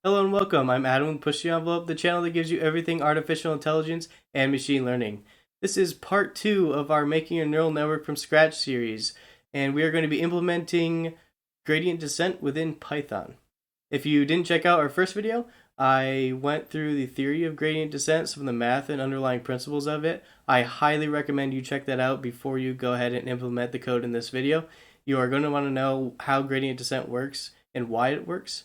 Hello and welcome. I'm Adam with Push the Envelope, the channel that gives you everything artificial intelligence and machine learning. This is part 2 of our Making a Neural Network from Scratch series, and we are going to be implementing gradient descent within Python. If you didn't check out our first video, I went through the theory of gradient descent, some of the math and underlying principles of it. I highly recommend you check that out before you go ahead and implement the code in this video. You are going to want to know how gradient descent works and why it works.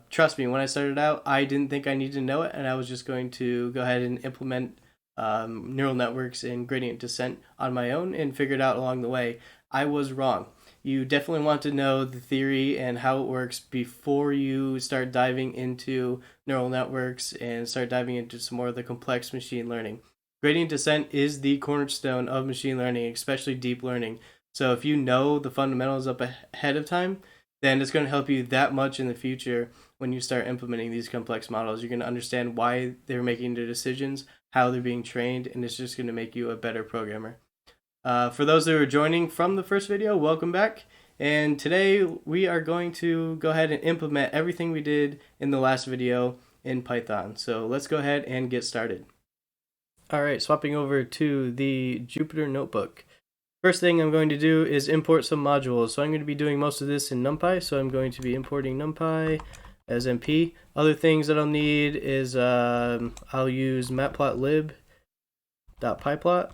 Trust me, when I started out, I didn't think I needed to know it, and I was just going to go ahead and implement neural networks and gradient descent on my own and figure it out along the way. I was wrong. You definitely want to know the theory and how it works before you start diving into neural networks and start diving into some more of the complex machine learning. Gradient descent is the cornerstone of machine learning, especially deep learning. So if you know the fundamentals up ahead of time, then it's going to help you that much in the future when you start implementing these complex models. You're going to understand why they're making their decisions, how they're being trained, and it's just going to make you a better programmer. For those that are joining from the first video, welcome back. And today we are going to go ahead and implement everything we did in the last video in Python. So let's go ahead and get started. All right, swapping over to the Jupyter Notebook. First thing I'm going to do is import some modules. So I'm going to be doing most of this in NumPy. So I'm going to be importing NumPy as MP. Other things that I'll need is I'll use matplotlib.pyplot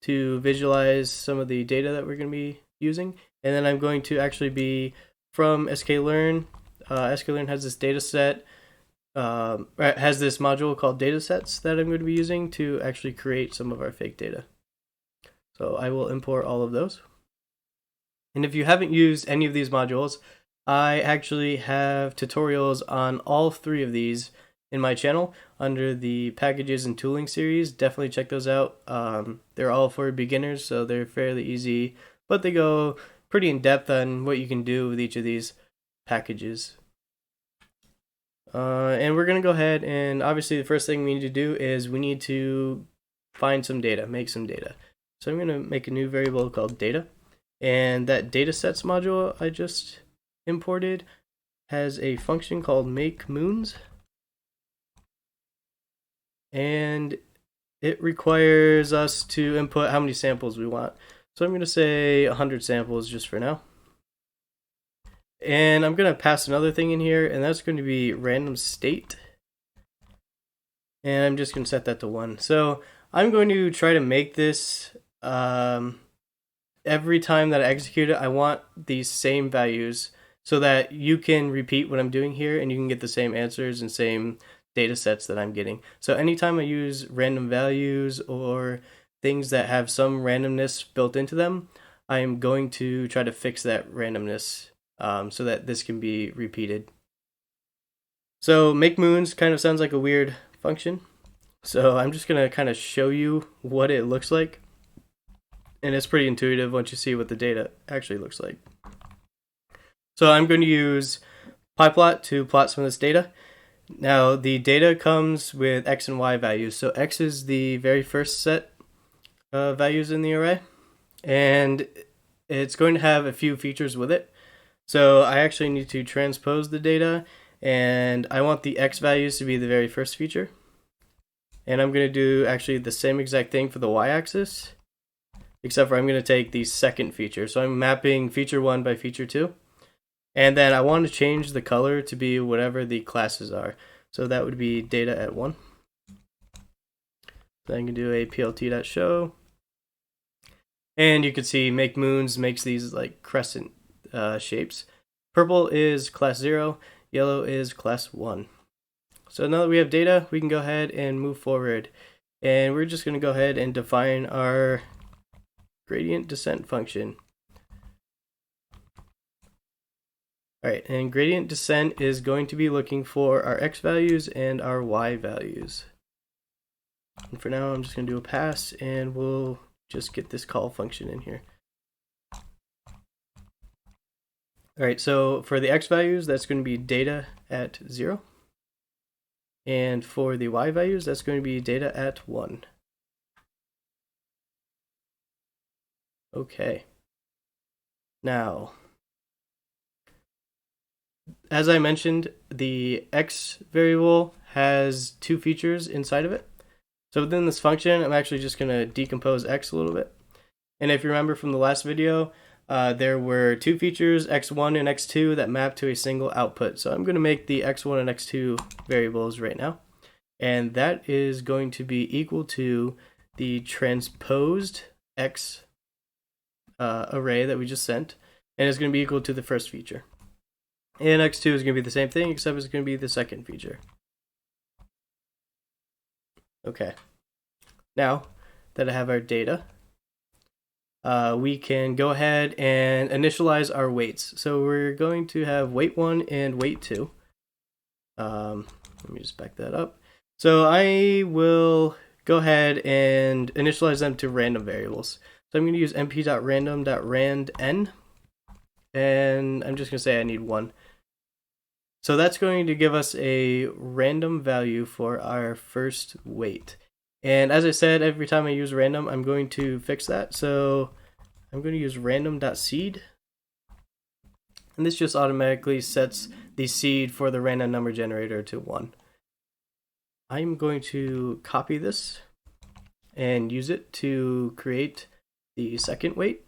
to visualize some of the data that we're going to be using. And then I'm going to actually be from sklearn. Sklearn has this data set, has this module called datasets that I'm going to be using to actually create some of our fake data. So I will import all of those. And if you haven't used any of these modules, I actually have tutorials on all 3 of these in my channel under the packages and tooling series. Definitely check those out. They're all for beginners, so they're fairly easy, but they go pretty in depth on what you can do with each of these packages. And we're going to go ahead and obviously the first thing we need to do is we need to find some data, make some data. So I'm going to make a new variable called data. And that datasets module I just imported has a function called makeMoons. And it requires us to input how many samples we want. So I'm going to say 100 samples just for now. And I'm going to pass another thing in here, and that's going to be random state. And I'm just going to set that to 1. So I'm going to try to make this every time that I execute it, I want these same values so that you can repeat what I'm doing here and you can get the same answers and same data sets that I'm getting. So anytime I use random values or things that have some randomness built into them, I am going to try to fix that randomness so that this can be repeated. So makeMoons kind of sounds like a weird function. So I'm just going to kind of show you what it looks like. And it's pretty intuitive once you see what the data actually looks like. So I'm going to use pyplot to plot some of this data. Now the data comes with x and y values. So x is the very first set of values in the array, and it's going to have a few features with it. So I actually need to transpose the data, and I want the x values to be the very first feature. And I'm going to do actually the same exact thing for the y-axis, except for I'm going to take the second feature. So I'm mapping feature 1 by feature 2. And then I want to change the color to be whatever the classes are. So that would be data at 1. So I can do a plt.show. And you can see makeMoons makes these like crescent shapes. Purple is class 0, yellow is class 1. So now that we have data, we can go ahead and move forward. And we're just going to go ahead and define our gradient descent function. All right, and gradient descent is going to be looking for our x values and our y values. And for now, I'm just going to do a pass, and we'll just get this call function in here. All right, so for the x values, that's going to be data at 0. And for the y values, that's going to be data at 1. Okay. Now, as I mentioned, the x variable has two features inside of it. So within this function, I'm actually just going to decompose x a little bit. And if you remember from the last video, there were two features, x1 and x2, that map to a single output. So I'm going to make the x1 and x2 variables right now. And that is going to be equal to the transposed x array that we just sent. And it's going to be equal to the first feature. And x2 is going to be the same thing, except it's going to be the second feature. Okay. Now that I have our data, we can go ahead and initialize our weights. So we're going to have weight 1 and weight 2. Let me just back that up. So I will go ahead and initialize them to random variables. So I'm going to use np.random.randn, and I'm just going to say I need 1. So that's going to give us a random value for our first weight. And as I said, every time I use random, I'm going to fix that. So I'm going to use random.seed. And this just automatically sets the seed for the random number generator to 1. I'm going to copy this and use it to create the second weight.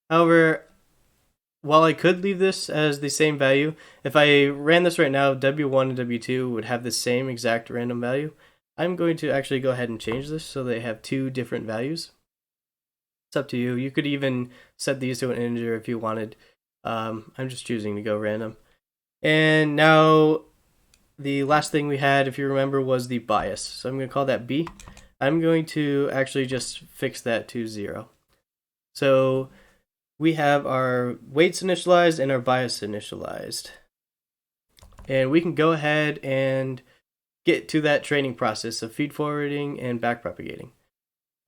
However, while I could leave this as the same value, if I ran this right now, W1 and W2 would have the same exact random value. I'm going to actually go ahead and change this so they have two different values. It's up to you. You could even set these to an integer if you wanted. I'm just choosing to go random. And now the last thing we had, if you remember, was the bias. So I'm going to call that B. I'm going to actually just fix that to 0. So we have our weights initialized and our bias initialized. And we can go ahead and get to that training process of feed forwarding and backpropagating.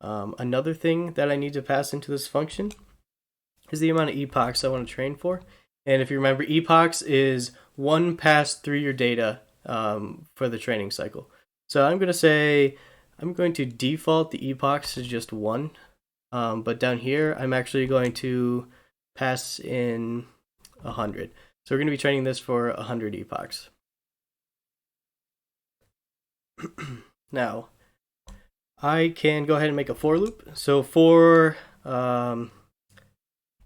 Another thing that I need to pass into this function is the amount of epochs I want to train for. And if you remember, epochs is one pass through your data for the training cycle. So I'm going to say I'm going to default the epochs to just 1. But down here, I'm actually going to pass in 100. So we're going to be training this for 100 epochs. Now, I can go ahead and make a for loop. So for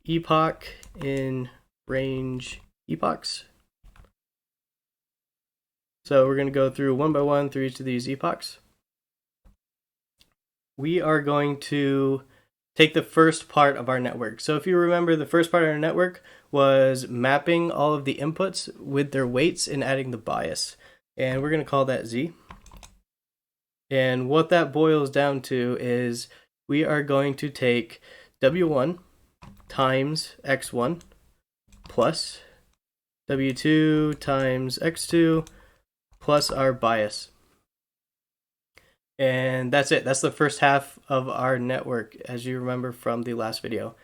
epoch in range epochs. So we're going to go through one by one through each of these epochs. We are going to take the first part of our network. So if you remember, the first part of our network was mapping all of the inputs with their weights and adding the bias. And we're going to call that Z. And what that boils down to is we are going to take W1 times X1 plus W2 times X2 plus our bias. And that's it. That's the first half of our network, as you remember from the last video.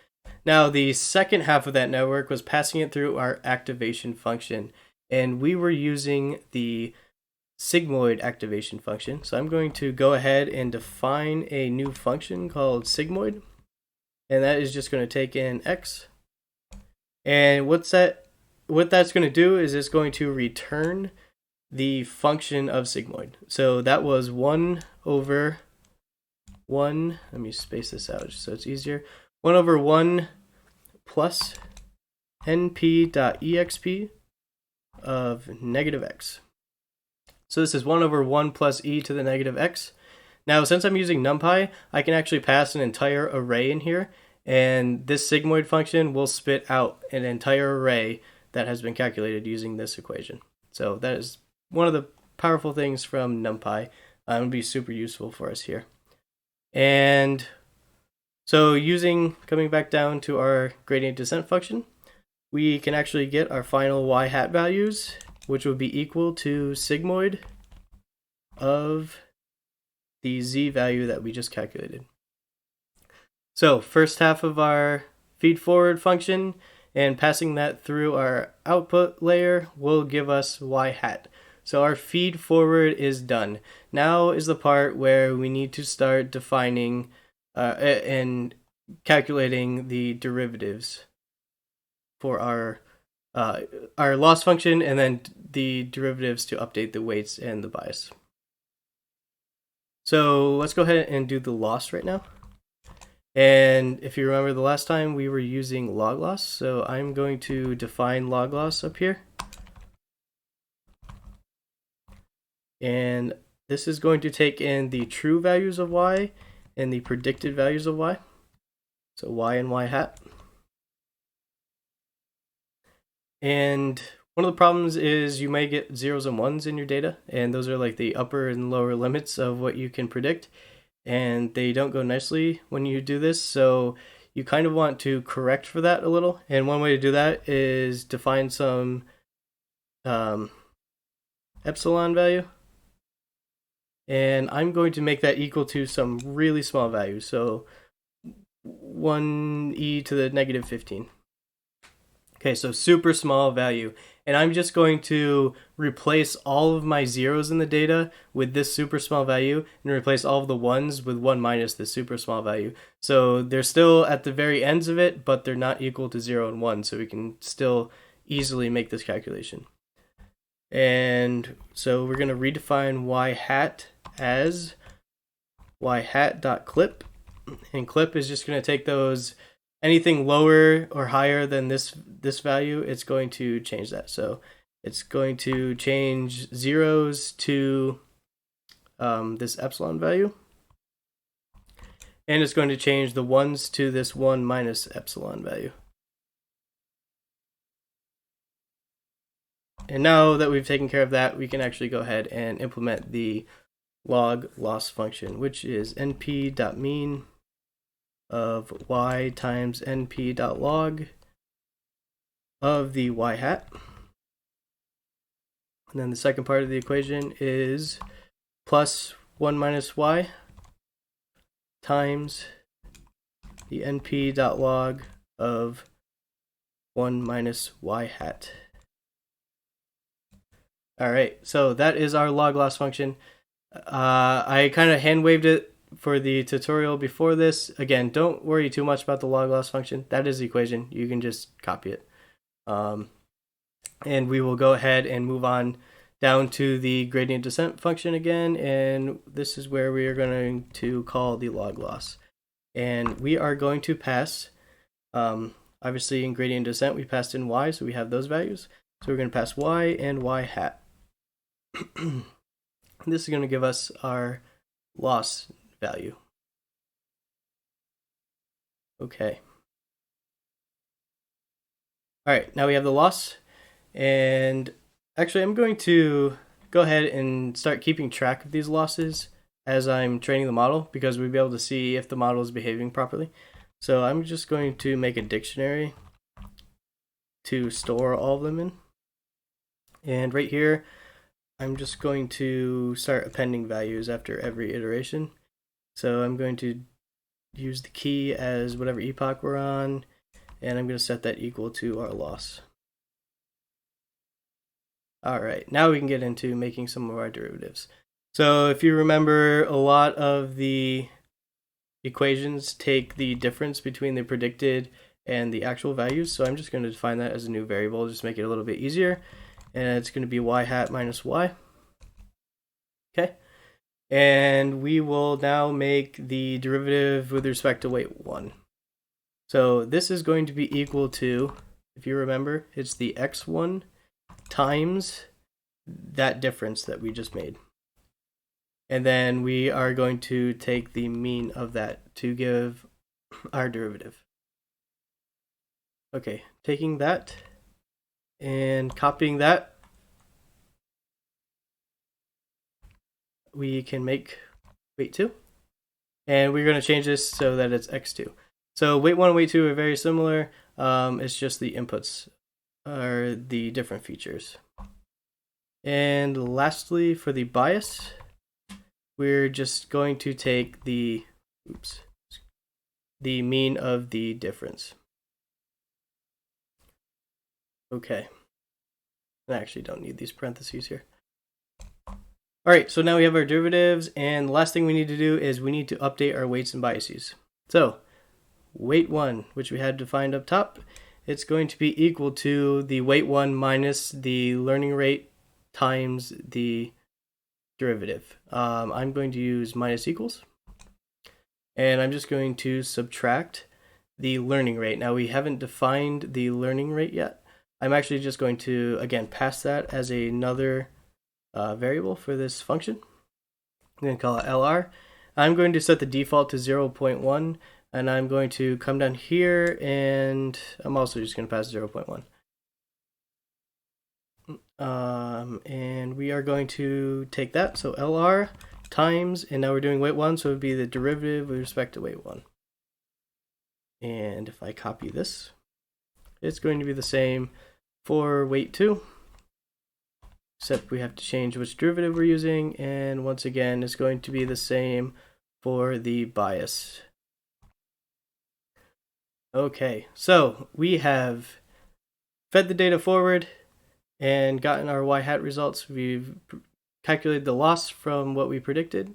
Now, the second half of that network was passing it through our activation function. And we were using the Sigmoid activation function. So I'm going to go ahead and define a new function called Sigmoid. And that is just going to take in X. And what that's going to do is it's going to return the function of Sigmoid. So that was 1 over 1, let me space this out just so it's easier, 1 over 1 plus np.exp of negative x. So this is 1 over 1 plus e to the negative x. Now, since I'm using NumPy, I can actually pass an entire array in here, and this Sigmoid function will spit out an entire array that has been calculated using this equation. So that is one of the powerful things from NumPy. It would be super useful for us here. And so coming back down to our gradient descent function, we can actually get our final y hat values, which would be equal to sigmoid of the z value that we just calculated. So first half of our feed forward function and passing that through our output layer will give us y hat. So our feed forward is done. Now is the part where we need to start defining and calculating the derivatives for our our loss function, and then the derivatives to update the weights and the bias. So let's go ahead and do the loss right now. And if you remember the last time, we were using log loss, so I'm going to define log loss up here. And this is going to take in the true values of y and the predicted values of y. So y and y hat. And one of the problems is you may get zeros and ones in your data, and those are like the upper and lower limits of what you can predict, and they don't go nicely when you do this, so you kind of want to correct for that a little. And one way to do that is define some epsilon value, and I'm going to make that equal to some really small value, so 1e to the negative 15. Okay, so super small value. And I'm just going to replace all of my zeros in the data with this super small value and replace all of the ones with 1 minus this super small value. So they're still at the very ends of it, but they're not equal to 0 and 1, so we can still easily make this calculation. And so we're going to redefine y hat as y hat.clip. And clip is just going to take those anything lower or higher than this value, it's going to change that. So it's going to change zeros to this epsilon value. And it's going to change the ones to this 1 minus epsilon value. And now that we've taken care of that, we can actually go ahead and implement the log loss function, which is np.mean of y times np.log of the y hat. And then the second part of the equation is plus 1 minus y times the np.log of 1 minus y hat. All right, so that is our log loss function. I kind of hand waved it for the tutorial before this. Again, don't worry too much about the log loss function. That is the equation. You can just copy it. And we will go ahead and move on down to the gradient descent function again. And this is where we are going to call the log loss. And we are going to pass, obviously in gradient descent, we passed in y, so we have those values. So we're going to pass y and y hat. This is going to give us our loss value. Okay. All right, now we have the loss, and actually I'm going to go ahead and start keeping track of these losses as I'm training the model, because we'll be able to see if the model is behaving properly. So I'm just going to make a dictionary to store all of them in. And right here, I'm just going to start appending values after every iteration. So I'm going to use the key as whatever epoch we're on, and I'm going to set that equal to our loss. All right, now we can get into making some of our derivatives. So if you remember, a lot of the equations take the difference between the predicted and the actual values. So I'm just going to define that as a new variable, just make it a little bit easier. And it's going to be y hat minus y. Okay. And we will now make the derivative with respect to weight 1. So this is going to be equal to, if you remember, it's the x1 times that difference that we just made. And then we are going to take the mean of that to give our derivative. Okay, taking that and copying that, we can make weight 2. And we're going to change this so that it's x2. So weight 1 and weight 2 are very similar. It's just the inputs are the different features. And lastly, for the bias, we're just going to take the mean of the difference. Okay. I actually don't need these parentheses here. All right, so now we have our derivatives, and the last thing we need to do is we need to update our weights and biases. So weight 1, which we had defined up top, it's going to be equal to the weight 1 minus the learning rate times the derivative. I'm going to use minus equals, and I'm just going to subtract the learning rate. Now we haven't defined the learning rate yet. I'm actually just going to, again, pass that as another variable for this function. I'm going to call it LR. I'm going to set the default to 0.1, and I'm going to come down here, and I'm also just going to pass 0.1. And we are going to take that, so LR times, and now we're doing weight 1, so it would be the derivative with respect to weight 1. And if I copy this, it's going to be the same for weight 2, except we have to change which derivative we're using, and once again, it's going to be the same for the bias. Okay, so we have fed the data forward and gotten our y-hat results. We've calculated the loss from what we predicted.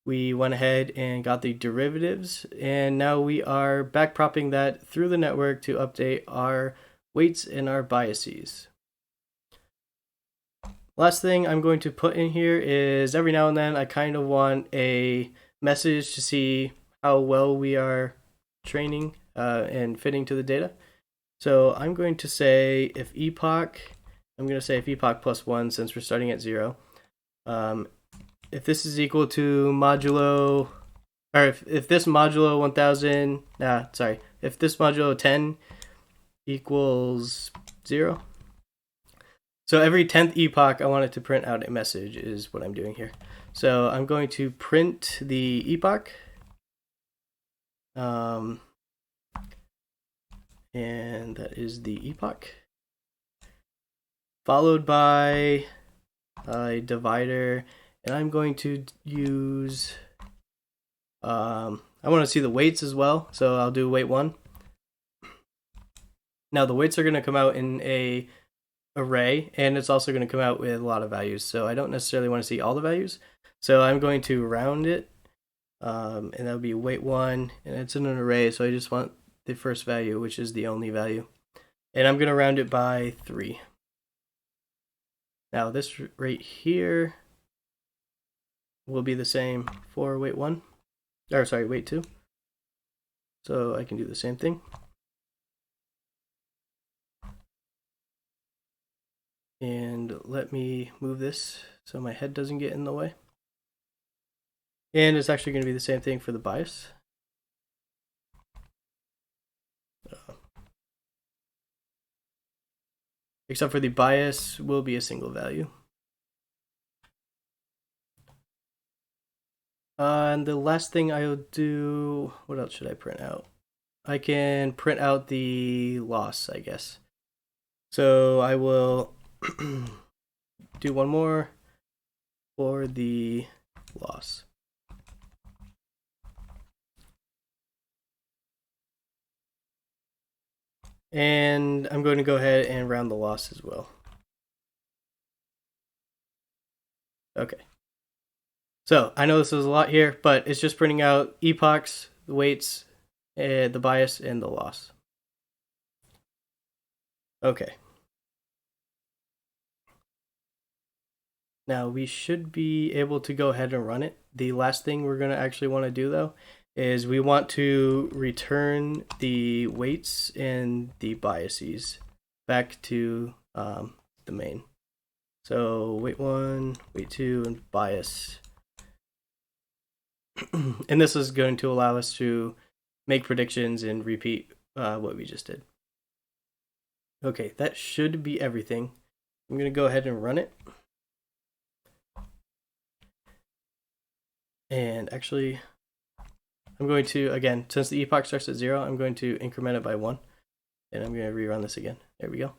We went ahead and got the derivatives, and now we are backpropping that through the network to update our weights and our biases. Last thing I'm going to put in here is every now and then I kind of want a message to see how well we are training and fitting to the data. So I'm going to say if epoch, I'm going to say if epoch plus 1 since we're starting at 0. If this is equal to modulo, or if this modulo 1000, if this modulo 10 equals 0. So every 10th epoch, I want it to print out a message is what I'm doing here. So I'm going to print the epoch. And that is the epoch. Followed by a divider. And I'm going to use, I want to see the weights as well. So I'll do weight 1. Now the weights are going to come out in a array, and it's also going to come out with a lot of values, so I don't necessarily want to see all the values, so I'm going to round it, and that'll be weight 1, and it's in an array, so I just want the first value, which is the only value, and I'm going to round it by 3. Now this right here will be the same for weight 1, or sorry, weight 2, so I can do the same thing. And let me move this so my head doesn't get in the way. And it's actually going to be the same thing for the bias. Except for the bias will be a single value. And the last thing I'll do, what else should I print out? I can print out the loss, I guess. So I will do one more for the loss. And I'm going to go ahead and round the loss as well. Okay. So I know this is a lot here, but it's just printing out epochs, the weights, the bias, and the loss. Okay. Now we should be able to go ahead and run it. The last thing we're going to actually want to do though is we want to return the weights and the biases back to the main. So weight 1, weight 2, and bias. And this is going to allow us to make predictions and repeat what we just did. Okay, that should be everything. I'm going to go ahead and run it. And actually, I'm going to, again, since the epoch starts at 0, I'm going to increment it by 1. And I'm going to rerun this again. There we go. All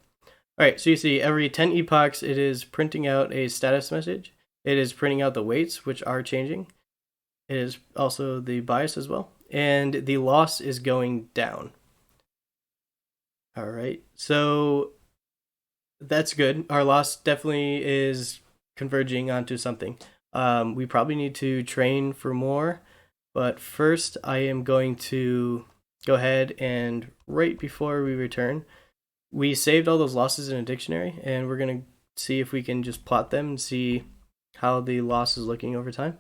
right, so you see every 10 epochs, it is printing out a status message. It is printing out the weights, which are changing. It is also the bias as well. And the loss is going down. All right, so that's good. Our loss definitely is converging onto something. We probably need to train for more, but first I am going to go ahead and right before we return, we saved all those losses in a dictionary, and we're going to see if we can just plot them and see how the loss is looking over time.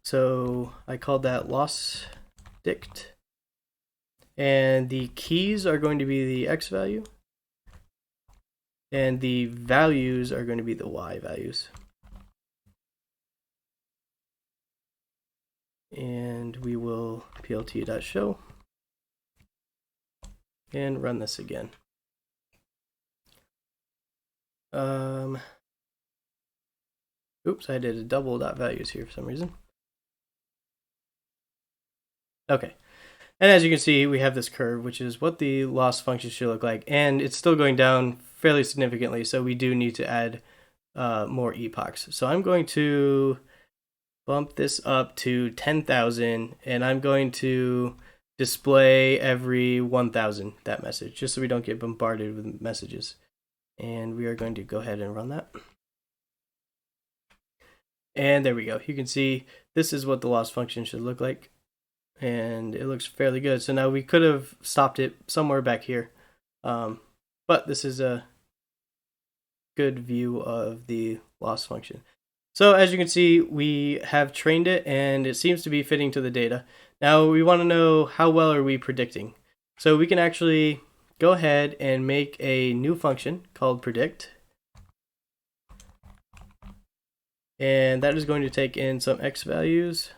So I called that loss dict, and the keys are going to be the x value, and the values are going to be the y values. And we will plt.show and run this again. Oops, I did a double dot values here for some reason. Okay, and as you can see, we have this curve, which is what the loss function should look like, and it's still going down fairly significantly, so we do need to add more epochs. So I'm going to bump this up to 10,000, and I'm going to display every 1,000 that message, just so we don't get bombarded with messages. And we are going to go ahead and run that. And there we go. You can see this is what the loss function should look like, and it looks fairly good. So now we could have stopped it somewhere back here, but this is a good view of the loss function. So as you can see, we have trained it, and it seems to be fitting to the data. Now we want to know how well are we predicting. So we can actually go ahead and make a new function called predict. And that is going to take in some x values.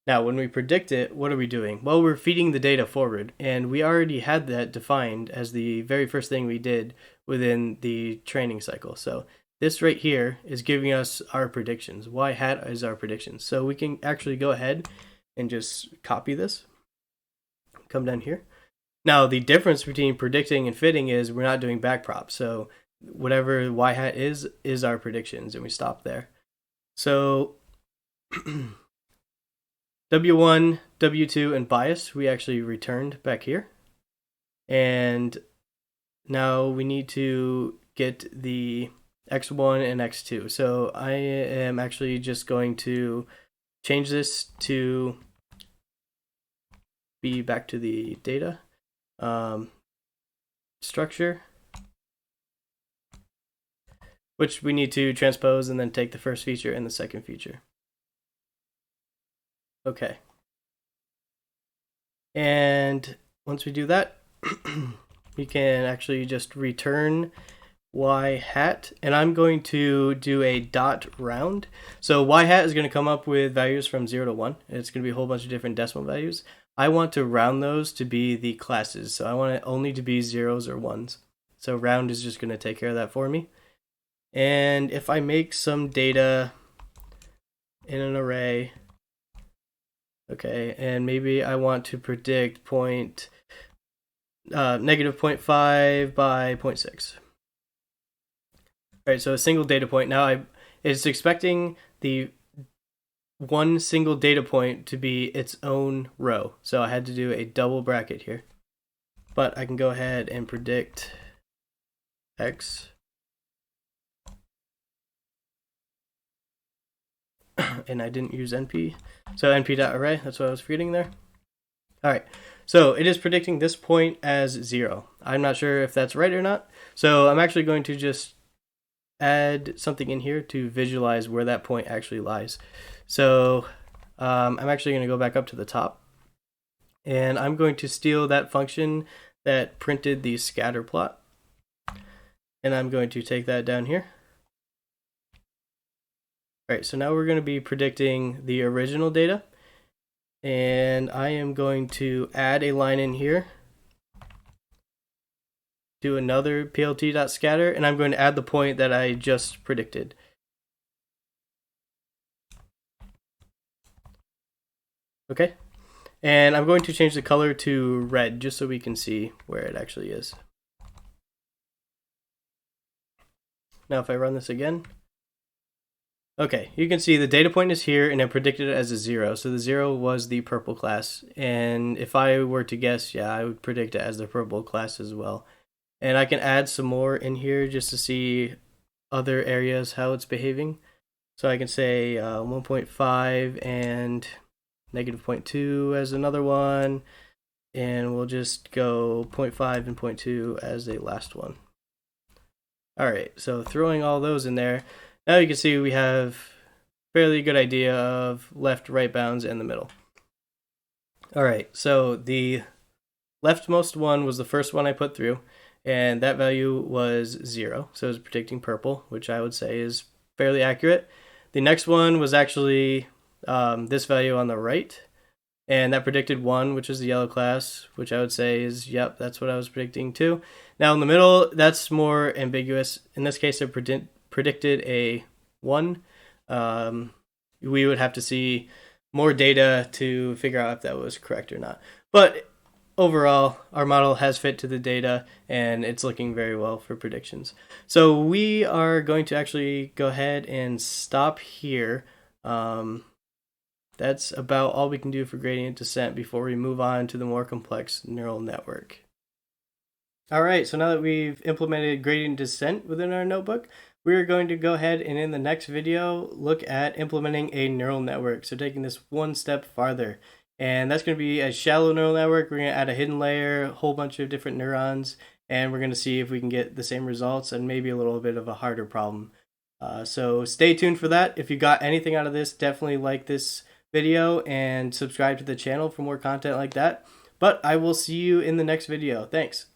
Now, when we predict it, what are we doing? Well, we're feeding the data forward, and we already had that defined as the very first thing we did within the training cycle. So this right here is giving us our predictions. Y hat is our predictions. So we can actually go ahead and just copy this, come down here. Now, the difference between predicting and fitting is we're not doing backprop. So whatever y hat is our predictions, and we stop there. So W1, W2, and bias we actually returned back here. And now we need to get the x1 and x2. So I am actually just going to change this to be back to the data structure, which we need to transpose and then take the first feature and the second feature. Okay. And once we do that, we can actually just return y hat, and I'm going to do a dot round. So y hat is going to come up with values from 0 to 1. It's going to be a whole bunch of different decimal values. I want to round those to be the classes, so I want it only to be zeros or ones. So round is just going to take care of that for me. And if I make some data in an array, okay, and maybe I want to predict negative 0.5 by 0.6. All right, so a single data point. Now it's expecting the one single data point to be its own row. So I had to do a double bracket here. But I can go ahead and predict x. And I didn't use np. So np.array, that's what I was forgetting there. All right, so it is predicting this point as 0. I'm not sure if that's right or not. So I'm actually going to just add something in here to visualize where that point actually lies. So I'm actually going to go back up to the top, and I'm going to steal that function that printed the scatter plot, and I'm going to take that down here. All right, so now we're going to be predicting the original data, and I am going to add a line in here, do another plt.scatter, and I'm going to add the point that I just predicted. Okay, and I'm going to change the color to red just so we can see where it actually is. Now if I run this again, okay, you can see the data point is here, and I predicted it as a 0. So the 0 was the purple class, and if I were to guess, yeah, I would predict it as the purple class as well. And I can add some more in here just to see other areas how it's behaving. So I can say 1.5 and negative 0.2 as another one, and we'll just go 0.5 and 0.2 as a last one. All right, so throwing all those in there, now you can see we have fairly good idea of left, right bounds, and the middle. All right, so the leftmost one was the first one I put through, and that value was 0, so it was predicting purple, which I would say is fairly accurate. The next one was actually this value on the right, and that predicted 1, which is the yellow class, which I would say is, yep, that's what I was predicting too. Now in the middle, that's more ambiguous. In this case, it predicted a 1. We would have to see more data to figure out if that was correct or not. But overall, our model has fit to the data, and it's looking very well for predictions. So we are going to actually go ahead and stop here. That's about all we can do for gradient descent before we move on to the more complex neural network. All right, so now that we've implemented gradient descent within our notebook, we're going to go ahead and in the next video look at implementing a neural network. So taking this one step farther. And that's going to be a shallow neural network. We're going to add a hidden layer, a whole bunch of different neurons, and we're going to see if we can get the same results and maybe a little bit of a harder problem. So stay tuned for that. If you got anything out of this, definitely like this video and subscribe to the channel for more content like that. But I will see you in the next video. Thanks.